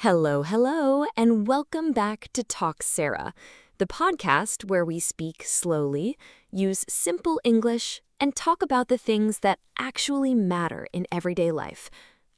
Hello, and welcome back to Talk Sarah, the podcast where we speak slowly, use simple English, and talk about the things that actually matter in everyday life.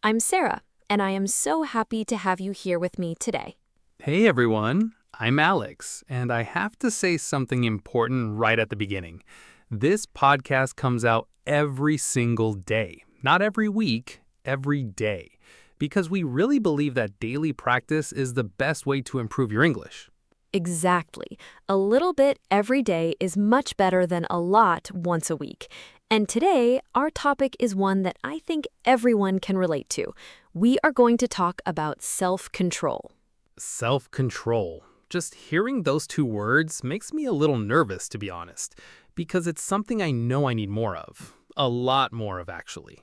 I'm Sarah, and I am so happy to have you here with me today. Hey everyone, I'm Alex, and I have to say something important right at the beginning. This podcast comes out every single day, not every week, every day, because we really believe that daily practice is the best way to improve your English. Exactly. A little bit every day is much better than a lot once a week. And today, our topic is one that I think everyone can relate to. We are going to talk about self-control. Self-control. Just hearing those two words makes me a little nervous, to be honest, because it's something I know I need more of. A lot more of, actually.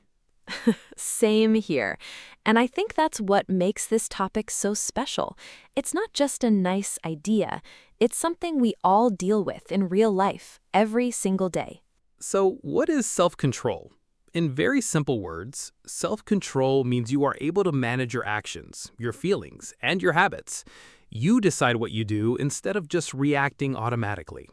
Same here. And I think that's what makes this topic so special. It's not just a nice idea. It's something we all deal with in real life, every single day. So, what is self-control? In very simple words, self-control means you are able to manage your actions, your feelings, and your habits. You decide what you do instead of just reacting automatically.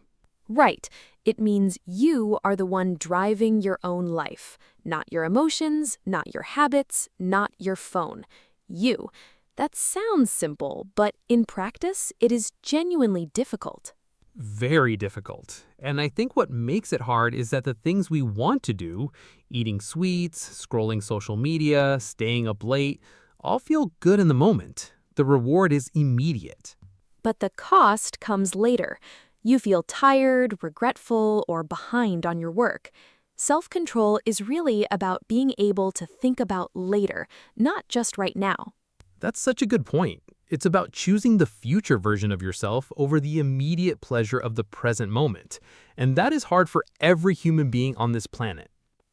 Right. It means you are the one driving your own life, not your emotions, not your habits, not your phone. You. That sounds simple, but in practice, it is genuinely difficult. Very difficult. And I think what makes it hard is that the things we want to do, eating sweets, scrolling social media, staying up late, all feel good in the moment. The reward is immediate. But the cost comes later. You feel tired, regretful, or behind on your work. Self-control is really about being able to think about later, not just right now. That's such a good point. It's about choosing the future version of yourself over the immediate pleasure of the present moment. And that is hard for every human being on this planet.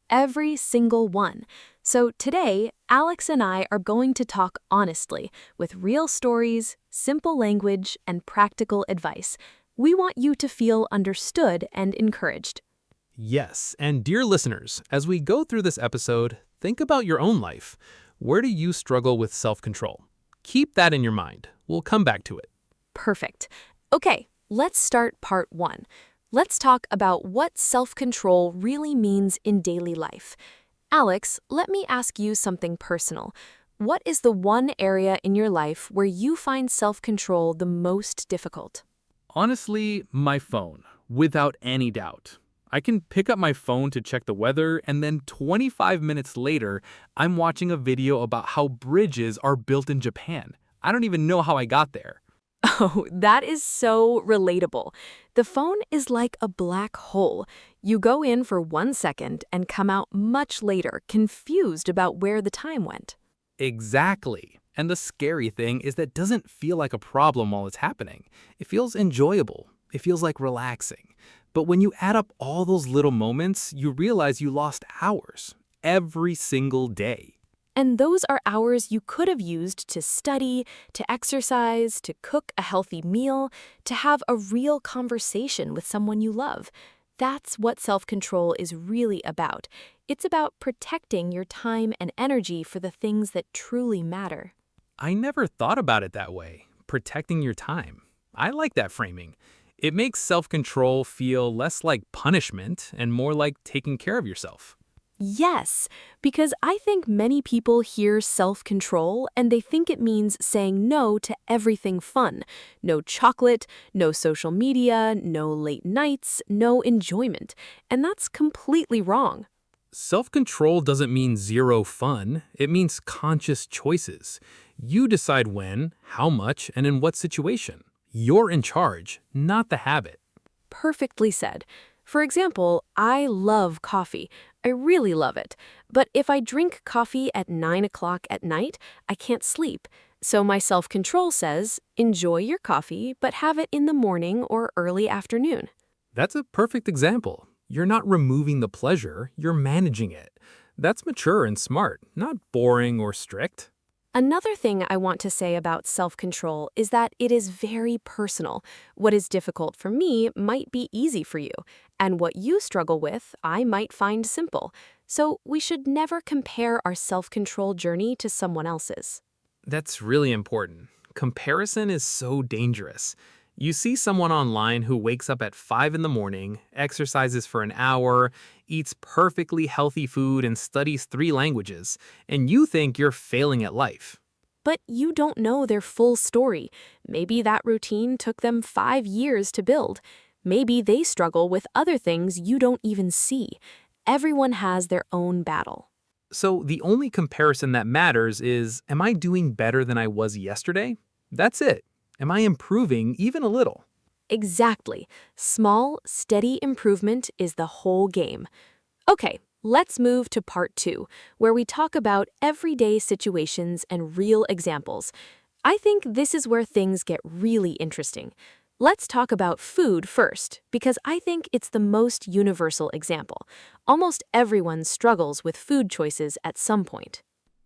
Every single one. So today, Alex and I are going to talk honestly, with real stories, simple language, and practical advice. We want you to feel understood and encouraged. Yes, and dear listeners, as we go through this episode, think about your own life. Where do you struggle with self-control? Keep that in your mind. We'll come back to it. Perfect. Okay, let's start part 1. Let's talk about what self-control really means in daily life. Alex, let me ask you something personal. What is the one area in your life where you find self-control the most difficult? Honestly, my phone, without any doubt. I can pick up my phone to check the weather, and then 25 minutes later, I'm watching a video about how bridges are built in Japan. I don't even know how I got there. Oh, that is so relatable. The phone is like a black hole. You go in for 1 second and come out much later, confused about where the time went. Exactly. And the scary thing is that it doesn't feel like a problem while it's happening. It feels enjoyable. It feels like relaxing. But when you add up all those little moments, you realize you lost hours every single day. And those are hours you could have used to study, to exercise, to cook a healthy meal, to have a real conversation with someone you love. That's what self-control is really about. It's about protecting your time and energy for the things that truly matter. I never thought about it that way. Protecting your time. I like that framing. It makes self-control feel less like punishment and more like taking care of yourself. Yes, because I think many people hear self-control and they think it means saying no to everything fun. No chocolate, no social media, no late nights, no enjoyment. And that's completely wrong. Self-control doesn't mean zero fun. It means conscious choices. You decide when, how much, and in what situation. You're in charge, not the habit. Perfectly said. For example, I love coffee. I really love it. But if I drink coffee at 9 o'clock at night, I can't sleep. So my self-control says, enjoy your coffee, but have it in the morning or early afternoon. That's a perfect example. You're not removing the pleasure, you're managing it. That's mature and smart, not boring or strict. Another thing I want to say about self-control is that it is very personal. What is difficult for me might be easy for you, and what you struggle with, I might find simple. So we should never compare our self-control journey to someone else's. That's really important. Comparison is so dangerous. You see someone online who wakes up at 5 in the morning, exercises for an hour, eats perfectly healthy food, and studies 3 languages, and you think you're failing at life. But you don't know their full story. Maybe that routine took them 5 years to build. Maybe they struggle with other things you don't even see. Everyone has their own battle. So the only comparison that matters is, am I doing better than I was yesterday? That's it. Am I improving even a little? Exactly. Small, steady improvement is the whole game. Okay, let's move to part 2, where we talk about everyday situations and real examples. I think this is where things get really interesting. Let's talk about food first, because I think it's the most universal example. Almost everyone struggles with food choices at some point.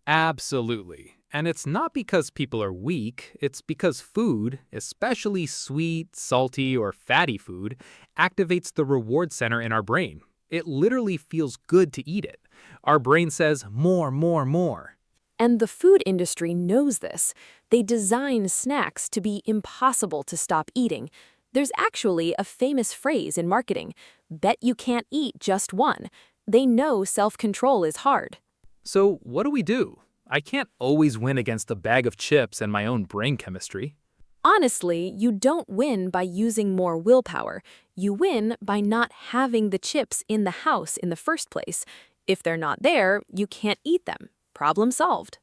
Absolutely. And it's not because people are weak, it's because food, especially sweet, salty, or fatty food, activates the reward center in our brain. It literally feels good to eat it. Our brain says, more, more, more. And the food industry knows this. They design snacks to be impossible to stop eating. There's actually a famous phrase in marketing, bet you can't eat just one. They know self-control is hard. So what do? I can't always win against a bag of chips and my own brain chemistry. Honestly, you don't win by using more willpower. You win by not having the chips in the house in the first place. If they're not there, you can't eat them. Problem solved.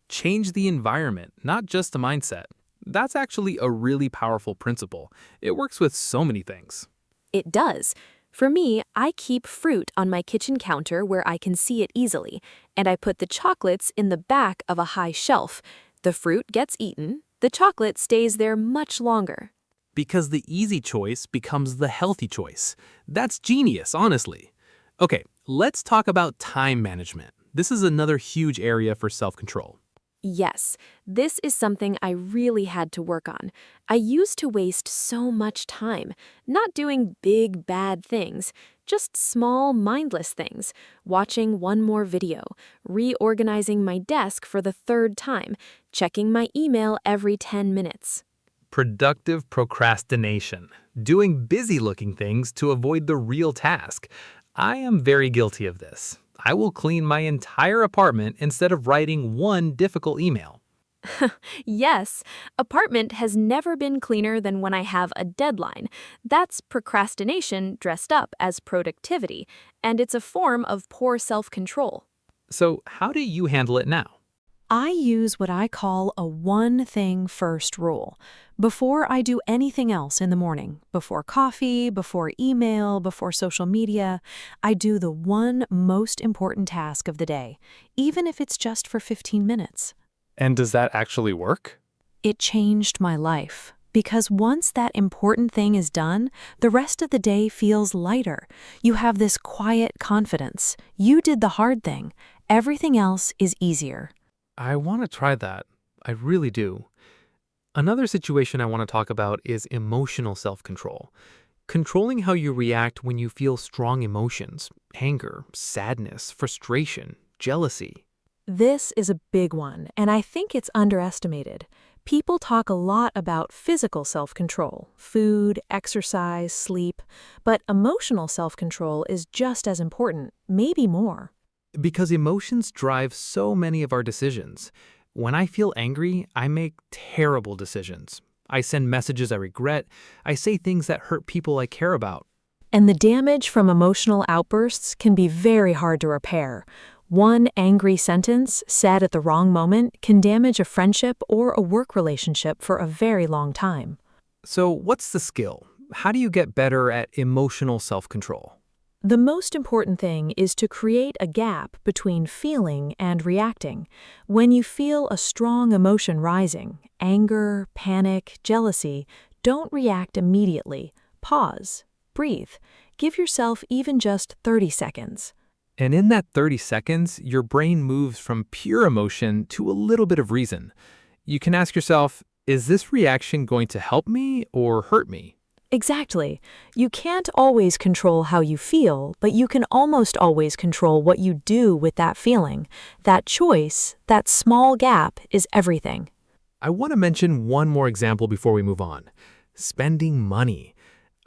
Change the environment, not just the mindset. That's actually a really powerful principle. It works with so many things. It does. For me, I keep fruit on my kitchen counter where I can see it easily, and I put the chocolates in the back of a high shelf. The fruit gets eaten, the chocolate stays there much longer. Because the easy choice becomes the healthy choice. That's genius, honestly. Okay, let's talk about time management. This is another huge area for self-control. Yes, this is something I really had to work on. I used to waste so much time, not doing big, bad things, just small, mindless things, watching one more video, reorganizing my desk for the 3rd time, checking my email every 10 minutes. Productive procrastination. Doing busy-looking things to avoid the real task. I am very guilty of this. I will clean my entire apartment instead of writing one difficult email. Yes, apartment has never been cleaner than when I have a deadline. That's procrastination dressed up as productivity, and it's a form of poor self-control. So how do you handle it now? I use what I call a one thing first rule. Before I do anything else in the morning, before coffee, before email, before social media, I do the one most important task of the day, even if it's just for 15 minutes. And does that actually work? It changed my life. Because once that important thing is done, the rest of the day feels lighter. You have this quiet confidence. You did the hard thing. Everything else is easier. I want to try that. I really do. Another situation I want to talk about is emotional self-control. Controlling how you react when you feel strong emotions, anger, sadness, frustration, jealousy. This is a big one, and I think it's underestimated. People talk a lot about physical self-control, food, exercise, sleep, but emotional self-control is just as important, maybe more. Because emotions drive so many of our decisions. When I feel angry, I make terrible decisions. I send messages I regret. I say things that hurt people I care about. And the damage from emotional outbursts can be very hard to repair. One angry sentence said at the wrong moment can damage a friendship or a work relationship for a very long time. So what's the skill? How do you get better at emotional self-control? The most important thing is to create a gap between feeling and reacting. When you feel a strong emotion rising, anger, panic, jealousy, don't react immediately. Pause. Breathe. Give yourself even just 30 seconds. And in that 30 seconds, your brain moves from pure emotion to a little bit of reason. You can ask yourself, is this reaction going to help me or hurt me? Exactly. You can't always control how you feel, but you can almost always control what you do with that feeling. That choice, that small gap, is everything. I want to mention one more example before we move on. Spending money.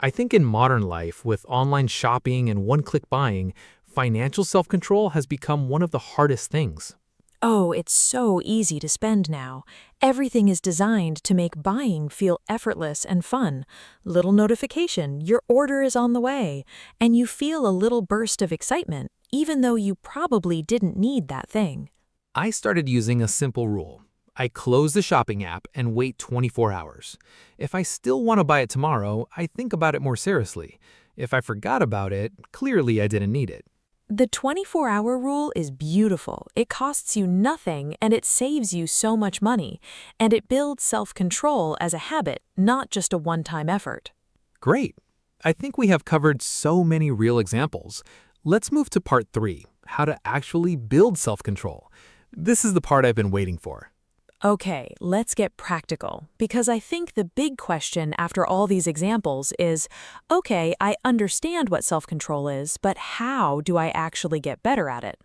I think in modern life, with online shopping and one-click buying, financial self-control has become one of the hardest things. Oh, it's so easy to spend now. Everything is designed to make buying feel effortless and fun. Little notification, your order is on the way, and you feel a little burst of excitement, even though you probably didn't need that thing. I started using a simple rule. I close the shopping app and wait 24 hours. If I still want to buy it tomorrow, I think about it more seriously. If I forgot about it, clearly I didn't need it. The 24-hour rule is beautiful. It costs you nothing and it saves you so much money. And it builds self-control as a habit, not just a one-time effort. Great. I think we have covered so many real examples. Let's move to part 3, how to actually build self-control. This is the part I've been waiting for. Okay, let's get practical, because I think the big question after all these examples is, okay, I understand what self-control is, but how do I actually get better at it?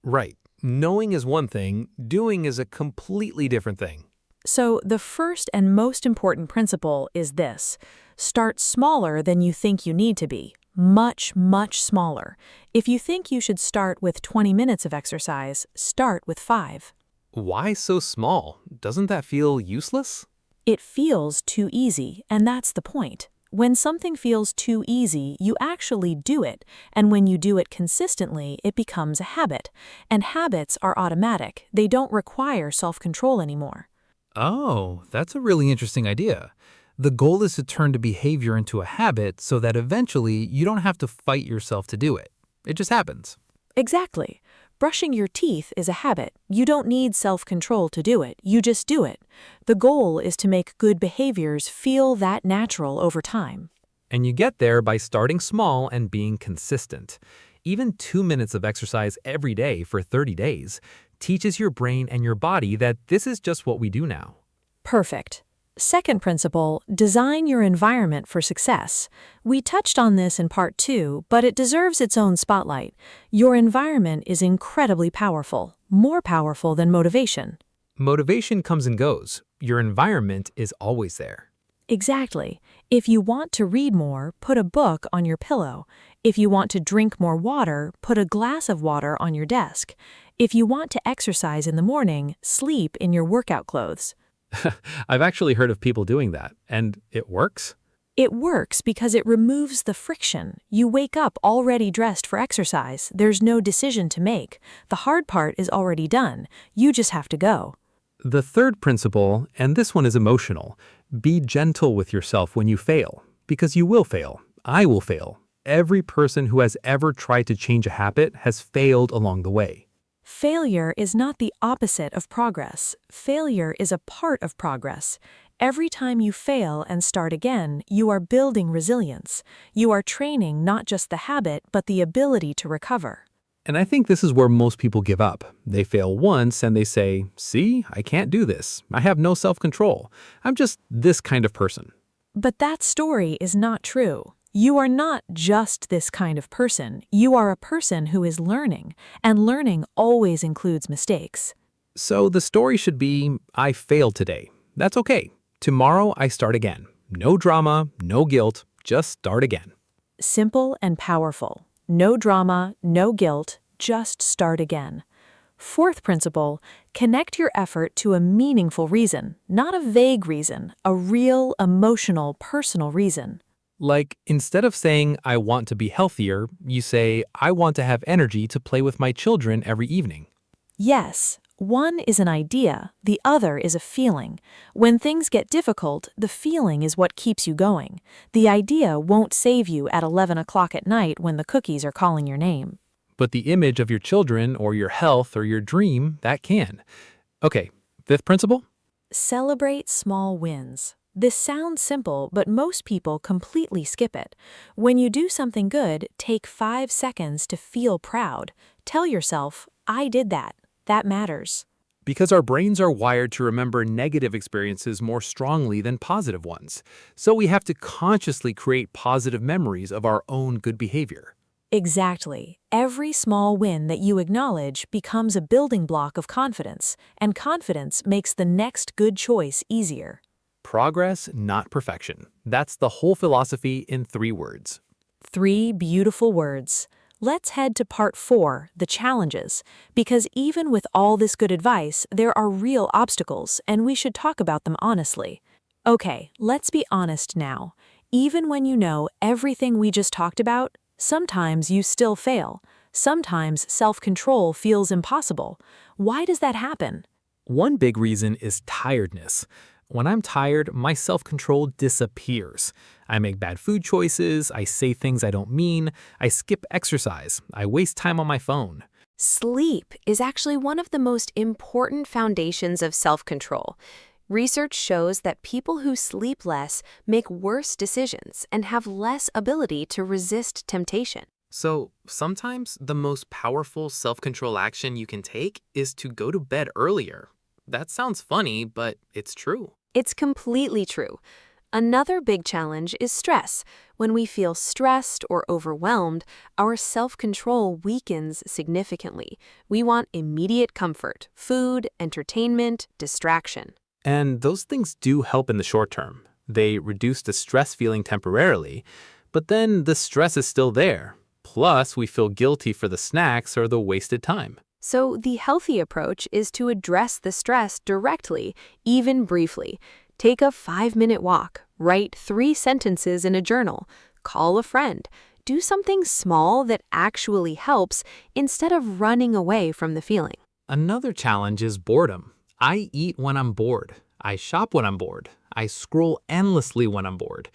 Right. Knowing is one thing, doing is a completely different thing. So the first and most important principle is this: start smaller than you think you need to be. Much, much smaller. If you think you should start with 20 minutes of exercise, start with 5. Why so small? Doesn't that feel useless? It feels too easy, and that's the point. When something feels too easy, you actually do it, and when you do it consistently, it becomes a habit. And habits are automatic. They don't require self-control anymore. Oh, that's a really interesting idea. The goal is to turn the behavior into a habit so that eventually you don't have to fight yourself to do it. It just happens. Exactly. Brushing your teeth is a habit. You don't need self-control to do it. You just do it. The goal is to make good behaviors feel that natural over time. And you get there by starting small and being consistent. Even 2 minutes of exercise every day for 30 days teaches your brain and your body that this is just what we do now. Perfect. Second principle, design your environment for success. We touched on this in part 2, but it deserves its own spotlight. Your environment is incredibly powerful, more powerful than motivation. Motivation comes and goes. Your environment is always there. Exactly. If you want to read more, put a book on your pillow. If you want to drink more water, put a glass of water on your desk. If you want to exercise in the morning, sleep in your workout clothes. I've actually heard of people doing that, and it works? It works because it removes the friction. You wake up already dressed for exercise. There's no decision to make. The hard part is already done. You just have to go. The third principle, and this one is emotional, be gentle with yourself when you fail, because you will fail. I will fail. Every person who has ever tried to change a habit has failed along the way. Failure is not the opposite of progress. Failure is a part of progress. Every time you fail and start again, you are building resilience. You are training not just the habit, but the ability to recover. And I think this is where most people give up. They fail once and they say, see, I can't do this. I have no self-control. I'm just this kind of person. But that story is not true. You are not just this kind of person. You are a person who is learning, and learning always includes mistakes. So the story should be, I failed today. That's okay. Tomorrow I start again. No drama, no guilt, just start again. Simple and powerful. No drama, no guilt, just start again. Fourth principle, connect your effort to a meaningful reason, not a vague reason, a real, emotional, personal reason. Like, instead of saying, I want to be healthier, you say, I want to have energy to play with my children every evening. Yes, one is an idea, the other is a feeling. When things get difficult, the feeling is what keeps you going. The idea won't save you at 11 o'clock at night when the cookies are calling your name. But the image of your children or your health or your dream, that can. Okay, fifth principle? Celebrate small wins. This sounds simple, but most people completely skip it. When you do something good, take 5 seconds to feel proud. Tell yourself, I did that. That matters. because our brains are wired to remember negative experiences more strongly than positive ones. So we have to consciously create positive memories of our own good behavior. Exactly. Every small win that you acknowledge becomes a building block of confidence, and confidence makes the next good choice easier. Progress, not perfection. That's the whole philosophy in 3 words. 3 beautiful words. Let's head to part 4, the challenges, because even with all this good advice, there are real obstacles, and we should talk about them honestly. Okay, let's be honest now. Even when you know everything we just talked about, sometimes you still fail. Sometimes self-control feels impossible. Why does that happen? One big reason is tiredness. When I'm tired, my self-control disappears. I make bad food choices, I say things I don't mean, I skip exercise, I waste time on my phone. Sleep is actually one of the most important foundations of self-control. Research shows that people who sleep less make worse decisions and have less ability to resist temptation. So, sometimes the most powerful self-control action you can take is to go to bed earlier. That sounds funny, but it's true. It's completely true. Another big challenge is stress. When we feel stressed or overwhelmed, our self-control weakens significantly. We want immediate comfort, food, entertainment, distraction. And those things do help in the short term. They reduce the stress feeling temporarily, but then the stress is still there. Plus, we feel guilty for the snacks or the wasted time. So the healthy approach is to address the stress directly, even briefly. Take a 5-minute walk, write 3 sentences in a journal, call a friend. Do something small that actually helps instead of running away from the feeling. Another challenge is boredom. I eat when I'm bored. I shop when I'm bored. I scroll endlessly when I'm bored.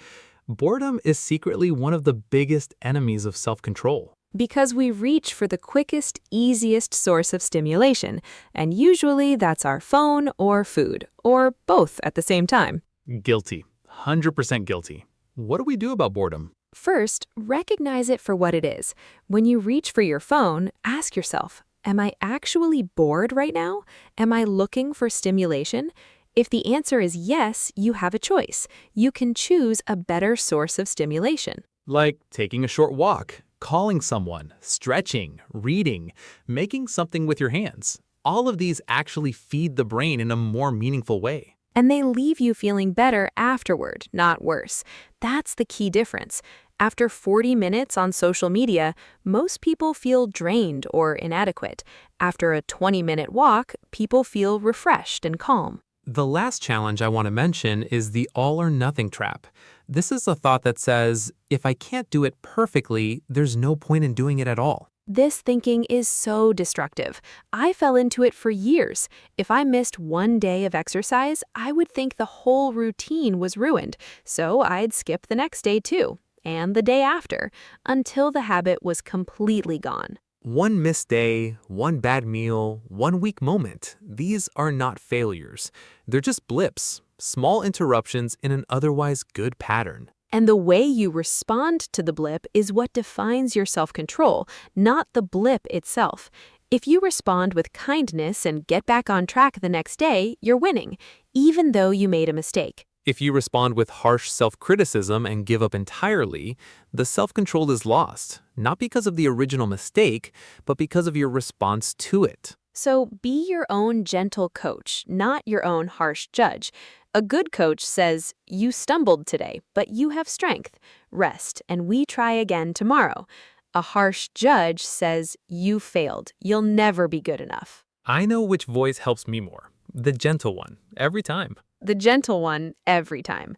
Boredom is secretly one of the biggest enemies of self-control. Because we reach for the quickest, easiest source of stimulation, and usually that's our phone or food, or both at the same time. Guilty. 100% guilty. What do we do about boredom? First, recognize it for what it is. When you reach for your phone, ask yourself, am I actually bored right now? Am I looking for stimulation? If the answer is yes, you have a choice. You can choose a better source of stimulation. Like taking a short walk, calling someone, stretching, reading, making something with your hands. All of these actually feed the brain in a more meaningful way. And they leave you feeling better afterward, not worse. That's the key difference. After 40 minutes on social media, most people feel drained or inadequate. After a 20-minute walk, people feel refreshed and calm. The last challenge I want to mention is the all or nothing trap. This is a thought that says, if I can't do it perfectly, there's no point in doing it at all. This thinking is so destructive. I fell into it for years. If I missed one day of exercise, I would think the whole routine was ruined, so I'd skip the next day too, and the day after, until the habit was completely gone. One missed day, one bad meal, one weak moment. These are not failures. They're just blips, small interruptions in an otherwise good pattern. And the way you respond to the blip is what defines your self-control, not the blip itself. If you respond with kindness and get back on track the next day, you're winning, even though you made a mistake. If you respond with harsh self-criticism and give up entirely, the self-control is lost, not because of the original mistake, but because of your response to it. So be your own gentle coach, not your own harsh judge. A good coach says, you stumbled today, but you have strength. Rest, and we try again tomorrow. A harsh judge says, you failed. You'll never be good enough. I know which voice helps me more. The gentle one, every time. The gentle one, every time.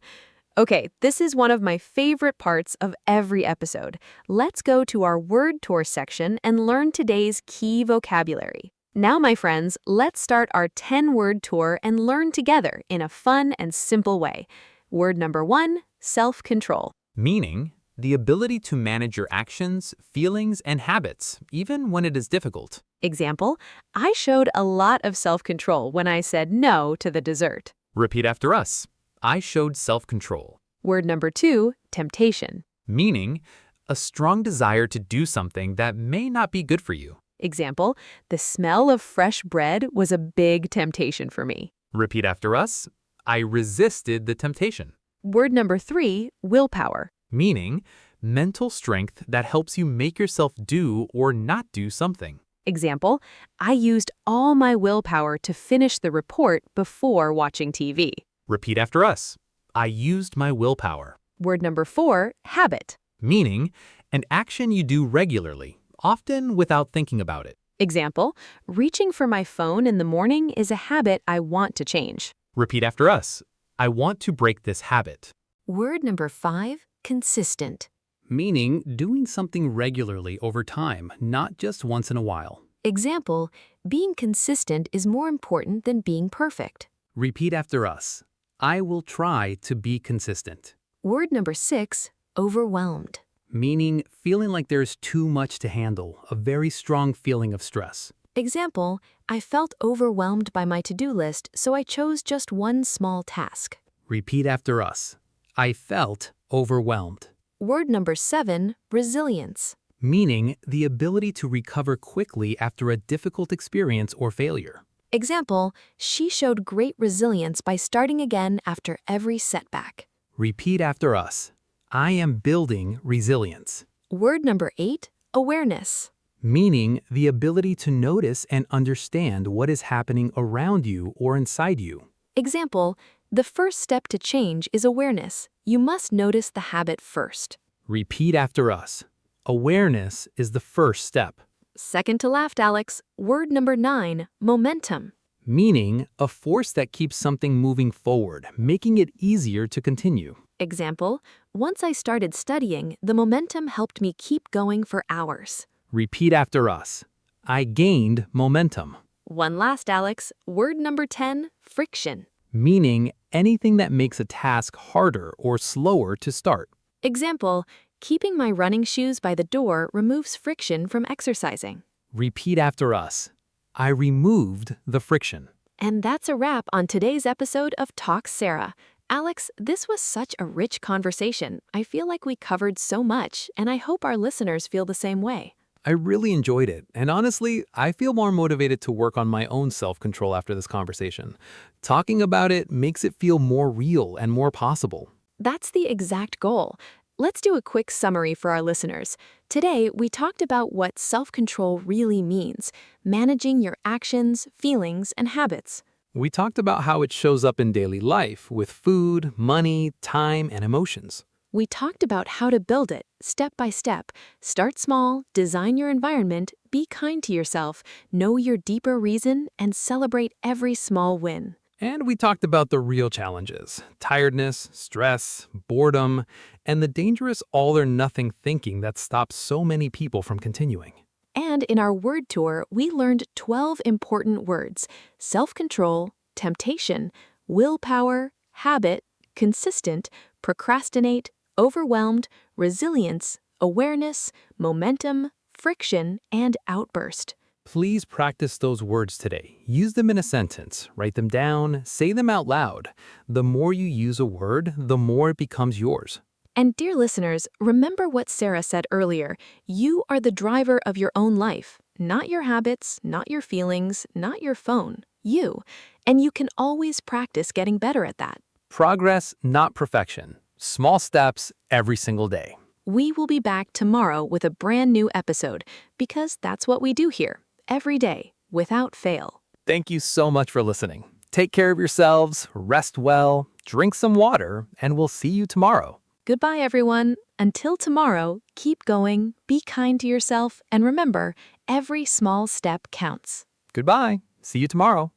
Okay, this is one of my favorite parts of every episode. Let's go to our word tour section and learn today's key vocabulary. Now, my friends, let's start our 10-word tour and learn together in a fun and simple way. Word number 1, self-control. Meaning, the ability to manage your actions, feelings, and habits, even when it is difficult. Example, I showed a lot of self-control when I said no to the dessert. Repeat after us. I showed self-control. Word number 2, temptation. Meaning, a strong desire to do something that may not be good for you. Example, the smell of fresh bread was a big temptation for me. Repeat after us. I resisted the temptation. Word number 3, willpower. Meaning, mental strength that helps you make yourself do or not do something. Example, I used all my willpower to finish the report before watching TV. Repeat after us. I used my willpower. Word number 4, habit. Meaning, an action you do regularly, often without thinking about it. Example, reaching for my phone in the morning is a habit I want to change. Repeat after us. I want to break this habit. Word number 5, consistent. Meaning, doing something regularly over time, not just once in a while. Example, being consistent is more important than being perfect. Repeat after us. I will try to be consistent. Word number 6, overwhelmed. Meaning, feeling like there's too much to handle, a very strong feeling of stress. Example, I felt overwhelmed by my to-do list, so I chose just one small task. Repeat after us. I felt overwhelmed. Word number 7, resilience. Meaning, the ability to recover quickly after a difficult experience or failure. Example, she showed great resilience by starting again after every setback. Repeat after us. I am building resilience. Word number 8, awareness. Meaning, the ability to notice and understand what is happening around you or inside you. Example, the first step to change is awareness. You must notice the habit first. Repeat after us. Awareness is the first step. Second to last, Alex. Word number 9, momentum. Meaning, a force that keeps something moving forward, making it easier to continue. Example, once I started studying, the momentum helped me keep going for hours. Repeat after us. I gained momentum. One last, Alex. Word number 10, friction. Meaning, anything that makes a task harder or slower to start. Example, keeping my running shoes by the door removes friction from exercising. Repeat after us. I removed the friction. And that's a wrap on today's episode of Talk Sarah. Alex, this was such a rich conversation. I feel like we covered so much, and I hope our listeners feel the same way. I really enjoyed it, and honestly, I feel more motivated to work on my own self-control after this conversation. Talking about it makes it feel more real and more possible. That's the exact goal. Let's do a quick summary for our listeners. Today, we talked about what self-control really means, managing your actions, feelings, and habits. We talked about how it shows up in daily life with food, money, time, and emotions. We talked about how to build it, step by step. Start small, design your environment, be kind to yourself, know your deeper reason, and celebrate every small win. And we talked about the real challenges: tiredness, stress, boredom, and the dangerous all-or-nothing thinking that stops so many people from continuing. And in our word tour, we learned 12 important words: self-control, temptation, willpower, habit, consistent, procrastinate, overwhelmed, resilience, awareness, momentum, friction, and outburst. Please practice those words today. Use them in a sentence. Write them down. Say them out loud. The more you use a word, the more it becomes yours. And dear listeners, remember what Sarah said earlier. You are the driver of your own life, not your habits, not your feelings, not your phone. You. And you can always practice getting better at that. Progress, not perfection. Small steps every single day. We will be back tomorrow with a brand new episode, because that's what we do here, every day, without fail. Thank you so much for listening. Take care of yourselves, rest well, drink some water, and we'll see you tomorrow. Goodbye, everyone. Until tomorrow, keep going, be kind to yourself, and remember, every small step counts. Goodbye. See you tomorrow.